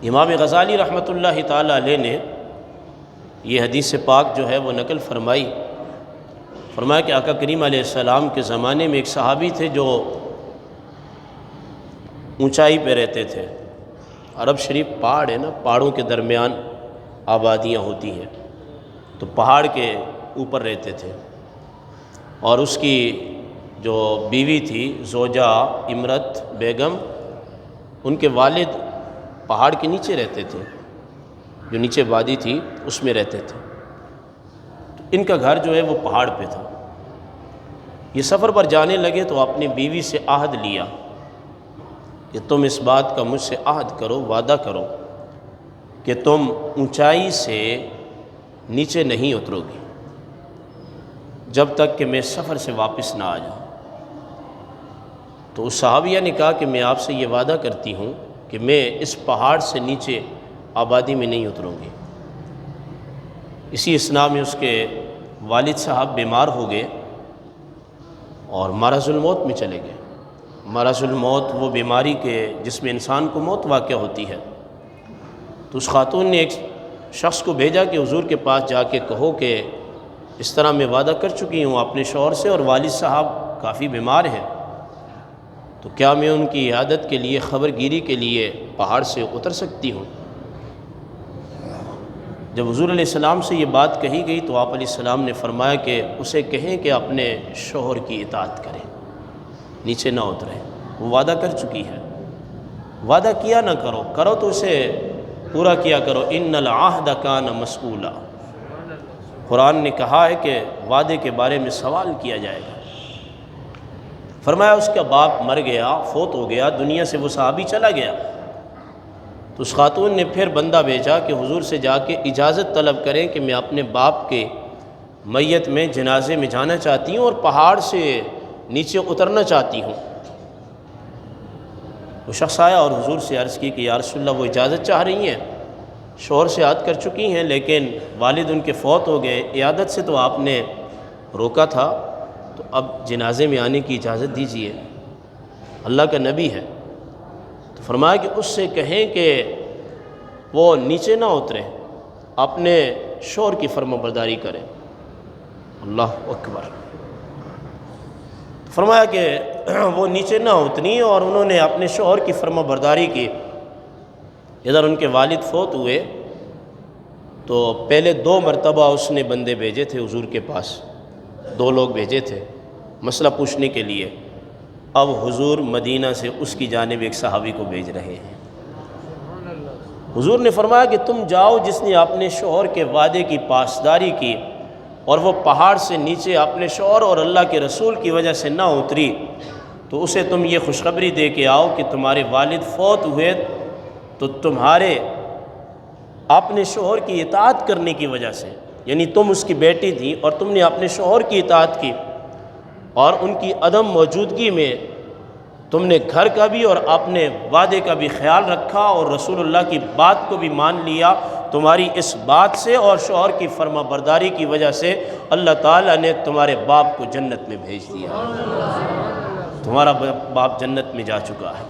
امام غزالی رحمۃ اللہ تعالی علیہ نے یہ حدیث پاک جو ہے وہ نقل فرمایا کہ آقا کریم علیہ السلام کے زمانے میں ایک صحابی تھے جو اونچائی پہ رہتے تھے۔ عرب شریف پہاڑ ہے نا، پہاڑوں کے درمیان آبادیاں ہوتی ہیں، تو پہاڑ کے اوپر رہتے تھے، اور اس کی جو بیوی تھی زوجہ امرت بیگم، ان کے والد پہاڑ کے نیچے رہتے تھے، جو نیچے وادی تھی اس میں رہتے تھے۔ ان کا گھر جو ہے وہ پہاڑ پہ تھا۔ یہ سفر پر جانے لگے تو اپنی بیوی سے عہد لیا کہ تم اس بات کا مجھ سے عہد کرو، وعدہ کرو کہ تم اونچائی سے نیچے نہیں اترو گی جب تک کہ میں سفر سے واپس نہ آ جاؤں۔ تو اس صحابیہ نے کہا کہ میں آپ سے یہ وعدہ کرتی ہوں کہ میں اس پہاڑ سے نیچے آبادی میں نہیں اتروں گی۔ اسی اثناء میں اس کے والد صاحب بیمار ہو گئے اور مرض الموت میں چلے گئے۔ مرض الموت وہ بیماری کے جس میں انسان کو موت واقع ہوتی ہے۔ تو اس خاتون نے ایک شخص کو بھیجا کہ حضور کے پاس جا کے کہو کہ اس طرح میں وعدہ کر چکی ہوں اپنے شوہر سے، اور والد صاحب کافی بیمار ہیں، تو کیا میں ان کی عیادت کے لیے، خبر گیری کے لیے پہاڑ سے اتر سکتی ہوں؟ جب حضور علیہ السلام سے یہ بات کہی گئی تو آپ علیہ السلام نے فرمایا کہ اسے کہیں کہ اپنے شوہر کی اطاعت کرے، نیچے نہ اترے، وہ وعدہ کر چکی ہے۔ وعدہ کیا نہ کرو تو اسے پورا کیا کرو۔ ان العہد کان مسئولا، قرآن نے کہا ہے کہ وعدے کے بارے میں سوال کیا جائے گا۔ فرمایا اس کا باپ مر گیا، فوت ہو گیا، دنیا سے وہ صحابی چلا گیا، تو اس خاتون نے پھر بندہ بھیجا کہ حضور سے جا کے اجازت طلب کریں کہ میں اپنے باپ کے میت میں جنازے میں جانا چاہتی ہوں اور پہاڑ سے نیچے اترنا چاہتی ہوں۔ وہ شخص آیا اور حضور سے عرض کی کہ یا رسول اللہ، وہ اجازت چاہ رہی ہیں، شوہر سے عہد کر چکی ہیں، لیکن والد ان کے فوت ہو گئے، عیادت سے تو آپ نے روکا تھا، تو اب جنازے میں آنے کی اجازت دیجیے، اللہ کا نبی ہے۔ تو فرمایا کہ اس سے کہیں کہ وہ نیچے نہ اترے، اپنے شوہر کی فرما برداری کریں۔ اللہ اکبر۔ فرمایا کہ وہ نیچے نہ اتری اور انہوں نے اپنے شوہر کی فرما برداری کی۔ ادھر ان کے والد فوت ہوئے تو پہلے 2 مرتبہ اس نے بندے بھیجے تھے حضور کے پاس، 2 لوگ بھیجے تھے مسئلہ پوچھنے کے لیے۔ اب حضور مدینہ سے اس کی جانب ایک صحابی کو بھیج رہے ہیں۔ حضور نے فرمایا کہ تم جاؤ، جس نے اپنے شوہر کے وعدے کی پاسداری کی اور وہ پہاڑ سے نیچے اپنے شوہر اور اللہ کے رسول کی وجہ سے نہ اتری، تو اسے تم یہ خوشخبری دے کے آؤ کہ تمہارے والد فوت ہوئے تو تمہارے اپنے شوہر کی اطاعت کرنے کی وجہ سے، یعنی تم اس کی بیٹی تھی اور تم نے اپنے شوہر کی اطاعت کی، اور ان کی عدم موجودگی میں تم نے گھر کا بھی اور اپنے وعدے کا بھی خیال رکھا اور رسول اللہ کی بات کو بھی مان لیا۔ تمہاری اس بات سے اور شوہر کی فرما برداری کی وجہ سے اللہ تعالیٰ نے تمہارے باپ کو جنت میں بھیج دیا، تمہارا باپ جنت میں جا چکا ہے۔